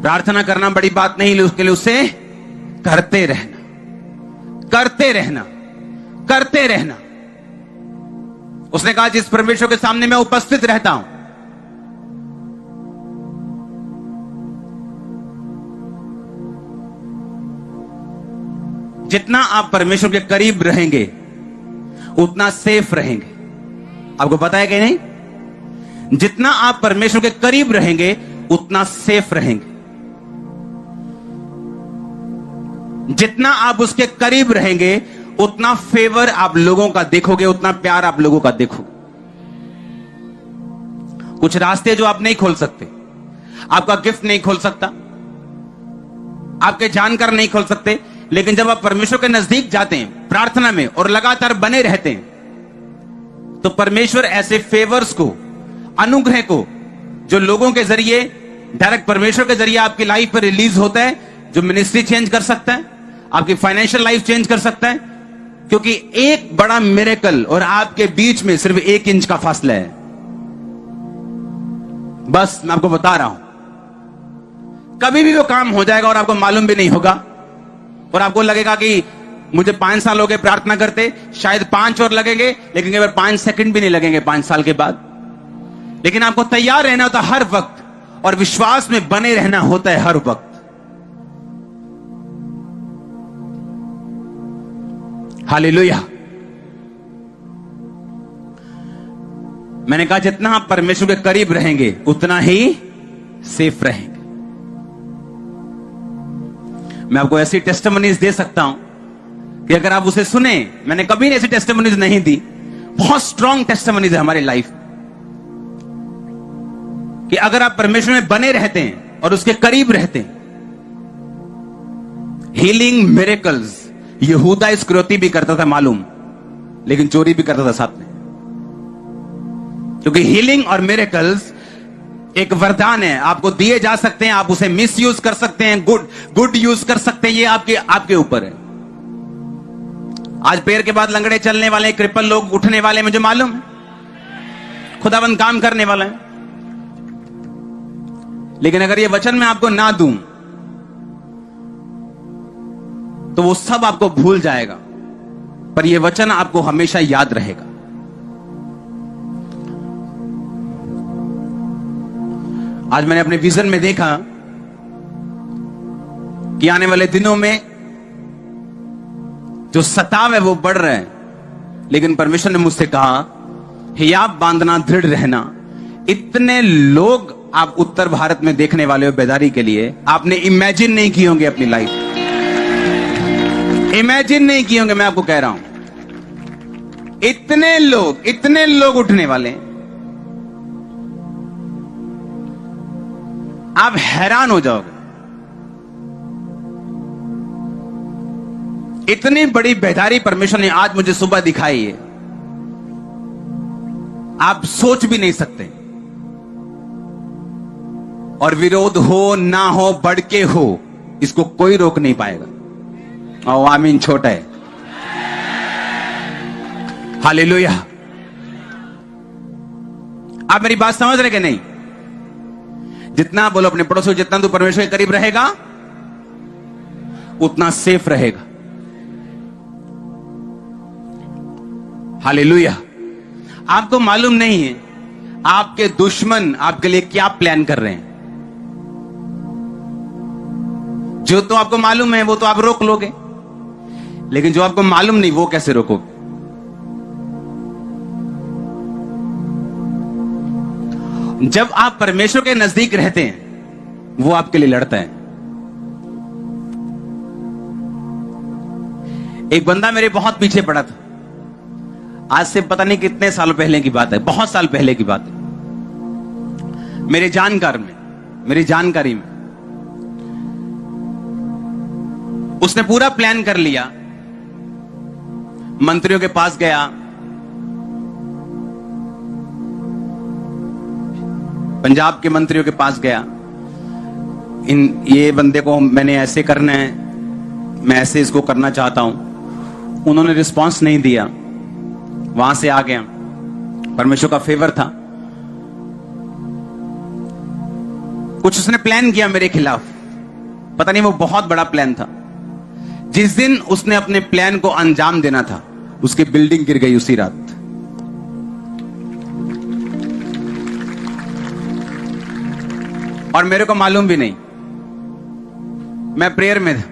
प्रार्थना करना बड़ी बात नहीं, उसके लिए उसे करते रहना, करते रहना, करते रहना। उसने कहा जिस परमेश्वर के सामने मैं उपस्थित रहता हूं, जितना आप परमेश्वर के करीब रहेंगे उतना सेफ रहेंगे। आपको पता है कि नहीं? जितना आप परमेश्वर के करीब रहेंगे उतना सेफ रहेंगे। जितना आप उसके करीब रहेंगे उतना फेवर आप लोगों का देखोगे, उतना प्यार आप लोगों का देखोगे। कुछ रास्ते जो आप नहीं खोल सकते, आपका गिफ्ट नहीं खोल सकता, आपके जानकार नहीं खोल सकते, लेकिन जब आप परमेश्वर के नजदीक जाते हैं प्रार्थना में और लगातार बने रहते हैं, तो परमेश्वर ऐसे फेवर्स को, अनुग्रह को, जो लोगों के जरिए, डायरेक्ट परमेश्वर के जरिए आपकी लाइफ पर रिलीज होता है, जो मिनिस्ट्री चेंज कर सकता है, आपकी फाइनेंशियल लाइफ चेंज कर सकता है। क्योंकि एक बड़ा मिरेकल और आपके बीच में सिर्फ 1 इंच का फासला है। बस मैं आपको बता रहा हूं, कभी भी वो काम हो जाएगा और आपको मालूम भी नहीं होगा, और आपको लगेगा कि मुझे 5 साल हो गए प्रार्थना करते, शायद 5 और लगेंगे, लेकिन केवल 5 सेकंड भी नहीं लगेंगे 5 साल के बाद। लेकिन आपको तैयार रहना होता है हर वक्त, और विश्वास में बने रहना होता है हर वक्त। हालेलुया। मैंने कहा जितना आप परमेश्वर के करीब रहेंगे उतना ही सेफ रहेंगे। मैं आपको ऐसी टेस्टिमनीज दे सकता हूं कि अगर आप उसे सुने, मैंने कभी ऐसी टेस्टिमनीज नहीं दी, बहुत स्ट्रांग टेस्टिमनीज है हमारी लाइफ कि अगर आप परमेश्वर में बने रहते हैं और उसके करीब रहते हैं, हीलिंग मिरेकल्स यहूदा इस्करियोती भी करता था मालूम, लेकिन चोरी भी करता था साथ में। क्योंकि हीलिंग और मिरेकल्स एक वरदान है, आपको दिए जा सकते हैं, आप उसे मिस यूज कर सकते हैं, गुड यूज कर सकते हैं, ये आपके ऊपर है। आज पैर के बाद लंगड़े चलने वाले, क्रिपल लोग उठने वाले, मुझे मालूम है खुदाबंद काम करने वाला है। लेकिन अगर ये वचन मैं आपको ना दूं तो वो सब आपको भूल जाएगा, पर ये वचन आपको हमेशा याद रहेगा। आज मैंने अपने विजन में देखा कि आने वाले दिनों में जो सताव है वो बढ़ रहा है, लेकिन परमेश्वर ने मुझसे कहा हियाब बांधना, दृढ़ रहना। इतने लोग आप उत्तर भारत में देखने वाले हो बेदारी के लिए, आपने इमेजिन नहीं किए होंगे अपनी लाइफ, इमेजिन नहीं किए होंगे। मैं आपको कह रहा हूं इतने लोग उठने वाले हैं, आप हैरान हो जाओगे। इतनी बड़ी बेदारी परमेश्वर ने आज मुझे सुबह दिखाई है, आप सोच भी नहीं सकते। और विरोध हो ना हो, बढ़ के हो, इसको कोई रोक नहीं पाएगा। और आमीन छोटा है। हालेलुया। आप मेरी बात समझ रहे कि नहीं? जितना बोलो अपने पड़ोसी, जितना तू परमेश्वर के करीब रहेगा उतना सेफ रहेगा। हालेलुया। आपको मालूम नहीं है आपके दुश्मन आपके लिए क्या प्लान कर रहे हैं। जो तो आपको मालूम है वो तो आप रोक लोगे, लेकिन जो आपको मालूम नहीं वो कैसे रोकोगे? जब आप परमेश्वर के नजदीक रहते हैं वो आपके लिए लड़ता है। एक बंदा मेरे बहुत पीछे पड़ा था, आज से पता नहीं कितने साल पहले की बात है, बहुत साल पहले की बात है। मेरी जानकारी में उसने पूरा प्लान कर लिया, मंत्रियों के पास गया, पंजाब के मंत्रियों के पास गया, ये बंदे को मैंने ऐसे करना है, मैं ऐसे इसको करना चाहता हूं। उन्होंने रिस्पांस नहीं दिया, वहां से आ गया। परमेश्वर का फेवर था। कुछ उसने प्लान किया मेरे खिलाफ, पता नहीं वो बहुत बड़ा प्लान था। जिस दिन उसने अपने प्लान को अंजाम देना था, उसकी बिल्डिंग गिर गई उसी रात। और मेरे को मालूम भी नहीं, मैं प्रेयर में था।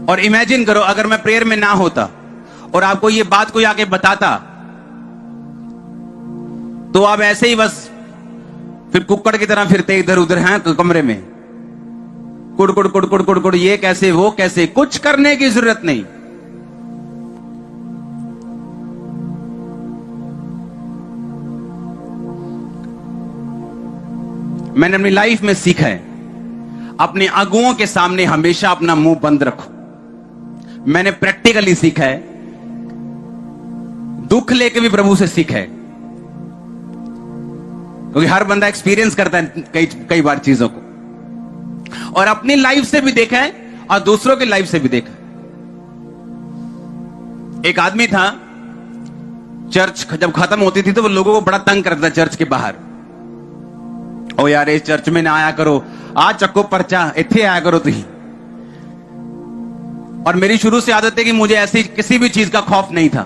और इमेजिन करो अगर मैं प्रेयर में ना होता और आपको ये बात कोई आके बताता, तो आप ऐसे ही बस फिर कुक्कड़ की तरह फिरते इधर उधर हैं कमरे में, कुड़ कुड़ कुड़ कुड़ कुड़ कुड़, ये कैसे वो कैसे, कुछ करने की जरूरत नहीं। मैंने अपनी लाइफ में सीखा है, अपने अगुओं के सामने हमेशा अपना मुंह बंद रखो। मैंने प्रैक्टिकली सीखा है, दुख लेके भी प्रभु से सीखा है, क्योंकि हर बंदा एक्सपीरियंस करता है कई बार चीजों को, और अपनी लाइफ से भी देखा है और दूसरों की लाइफ से भी देखा है। एक आदमी था, चर्च जब खत्म होती थी तो वो लोगों को बड़ा तंग करता था चर्च के बाहर। ओ यार इस चर्च में ना आया करो, आज चक्को पर्चा इथे आया करो तुम। और मेरी शुरू से आदत है कि मुझे ऐसी किसी भी चीज का खौफ नहीं था।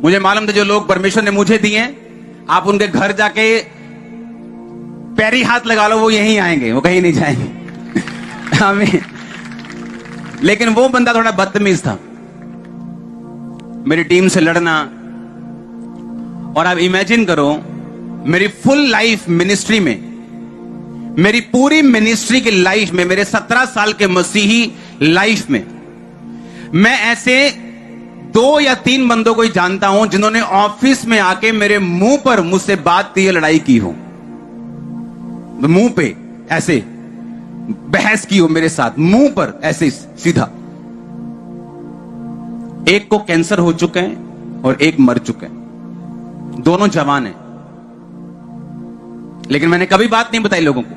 मुझे मालूम था जो लोग परमेश्वर ने मुझे दिए, आप उनके घर जाके पैरी हाथ लगा लो, वो यहीं आएंगे, वो कहीं नहीं जाएंगे। आमीन। लेकिन वो बंदा थोड़ा बदतमीज था, मेरी टीम से लड़ना। और आप इमेजिन करो, मेरी फुल लाइफ मिनिस्ट्री में, मेरी पूरी मिनिस्ट्री की लाइफ में, मेरे 17 साल के मसीही लाइफ में, मैं ऐसे 2 या 3 बंदों को ही जानता हूं जिन्होंने ऑफिस में आके मेरे मुंह पर मुझसे बात की, लड़ाई की हो, मुंह पे ऐसे बहस की हो मेरे साथ, मुंह पर ऐसे सीधा। एक को कैंसर हो चुके हैं और एक मर चुके हैं, दोनों जवान हैं, लेकिन मैंने कभी बात नहीं बताई लोगों को।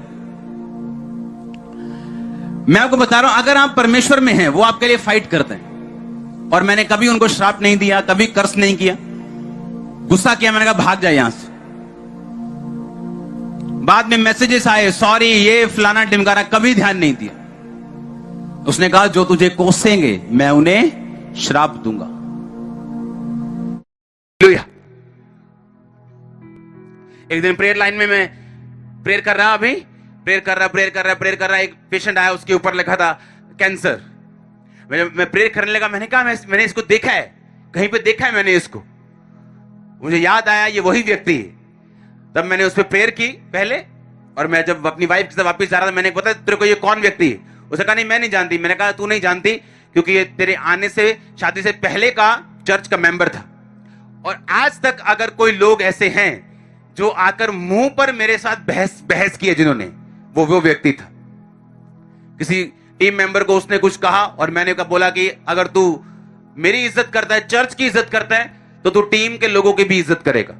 मैं आपको बता रहा हूं, अगर आप परमेश्वर में हैं, वो आपके लिए फाइट करते हैं। और मैंने कभी उनको श्राप नहीं दिया, कभी कर्स नहीं किया, गुस्सा किया, मैंने कहा भाग जाए यहां से। बाद में मैसेजेस आए, सॉरी ये फलाना टिमकाना, कभी ध्यान नहीं दिया। उसने कहा जो तुझे कोसेंगे मैं उन्हें श्राप दूंगा। एक दिन प्रेयर लाइन में मैं प्रेयर कर रहा, अभी प्रेयर कर रहा, एक पेशेंट आया, उसके ऊपर लिखा था कैंसर। मैं प्रेयर करने लगा, मैंने कहा मैंने इसको देखा है, कहीं पे देखा है मैंने इसको। मुझे याद आया ये वही व्यक्ति है। तब मैंने उस पर प्रेयर की पहले, और मैं जब अपनी वाइफ के साथ वापस जा रहा था, मैंने पता तेरे को ये कौन व्यक्ति है? उसने कहा नहीं मैं नहीं जानती। मैंने कहा तू नहीं जानती क्योंकि ये तेरे आने से, शादी से पहले का चर्च का मेंबर था। और आज तक अगर कोई लोग ऐसे हैं जो आकर मुंह पर मेरे साथ बहस किए, जिन्होंने, वो व्यक्ति था। किसी टीम मेंबर को उसने कुछ कहा और मैंने बोला कि अगर तू मेरी इज्जत करता है, चर्च की इज्जत करता है, तो तू टीम के लोगों की भी इज्जत करेगा।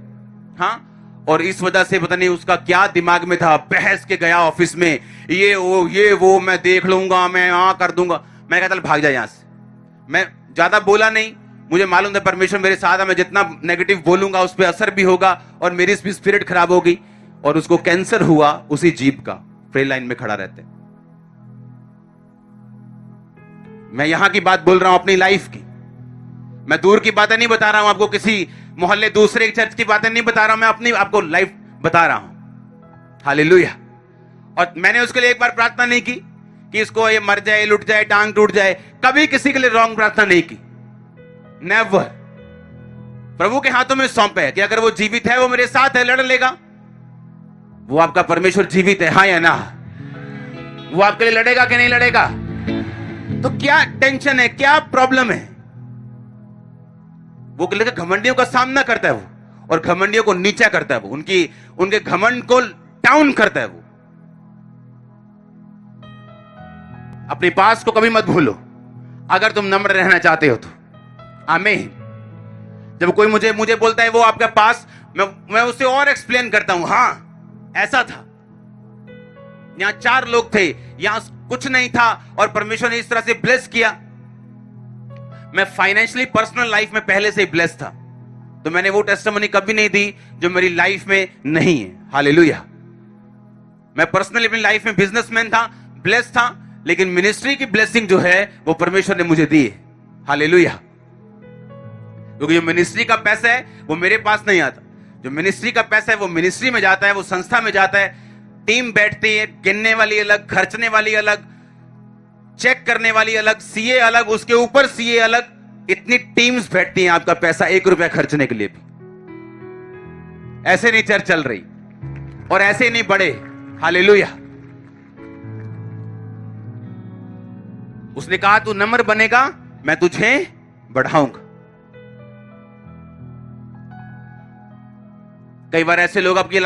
हाँ, और इस वजह से पता नहीं उसका क्या दिमाग में था, बहस के गया ऑफिस में, ये वो मैं देख लूंगा, मैं कर दूंगा। मैं कहा चल भाग जा यहां से। मैं ज्यादा बोला नहीं, मुझे मालूम था परमेश्वर मेरे साथ है, मैं जितना नेगेटिव बोलूंगा उस पर असर भी होगा और मेरी स्पिरिट खराब होगी। और उसको कैंसर हुआ उसी जीप का, प्रेयर लाइन में खड़ा रहते। मैं यहां की बात बोल रहा हूं, अपनी लाइफ की। मैं दूर की बातें नहीं बता रहा हूं आपको, किसी मोहल्ले दूसरे चर्च की बातें नहीं बता रहा हूं, मैं अपनी आपको लाइफ बता रहा हूं। हालेलुया। और मैंने उसके लिए एक बार प्रार्थना नहीं की कि इसको ये मर जाए, लुट जाए, टांग टूट जाए। कभी किसी के लिए रॉन्ग प्रार्थना नहीं की, नेवर। प्रभु के हाथों में सौंपे है कि अगर वो जीवित है, वो मेरे साथ है, लड़ लेगा। वो आपका परमेश्वर जीवित है, हाँ या ना? वो आपके लिए लड़ेगा कि नहीं लड़ेगा? तो क्या टेंशन है, क्या प्रॉब्लम है? वो घमंडियों का सामना करता है वो, और घमंडियों को नीचा करता है वो, उनके घमंड को डाउन करता है वो। अपने पास को कभी मत भूलो अगर तुम नम्र रहना चाहते हो तो। आमीन। जब कोई मुझे बोलता है वो आपका पास, मैं उससे और एक्सप्लेन करता हूं। हाँ ऐसा था, यहां 4 लोग थे, यहां कुछ नहीं था, और परमेश्वर ने इस तरह से ब्लेस किया। मैं फाइनेंशियली पर्सनल लाइफ में पहले से ही ब्लेस था, तो मैंने वो टेस्टिमनी कभी नहीं दी जो मेरी लाइफ में नहीं है। हालेलुया। मैं पर्सनली अपनी लाइफ में बिजनेसमैन था, ब्लेस्ड था, लेकिन मिनिस्ट्री की ब्लेसिंग जो है वो परमेश्वर ने मुझे दी है। हालेलुया। क्योंकि जो मिनिस्ट्री का पैसा है वो मेरे पास नहीं आता, जो मिनिस्ट्री का पैसा है वो मिनिस्ट्री में जाता है, वो संस्था में जाता है। टीम बैठती है, गिनने वाली अलग, खर्चने वाली अलग, चेक करने वाली अलग, सीए अलग, उसके ऊपर सीए अलग, इतनी टीम्स बैठती हैं आपका पैसा 1 रुपया खर्चने के लिए भी। ऐसे नहीं चर्च चल रही और ऐसे नहीं बढ़े। हालेलुया। उसने कहा तू नम्र बनेगा, मैं तुझे बढ़ाऊंगा। कई बार ऐसे लोग आपकी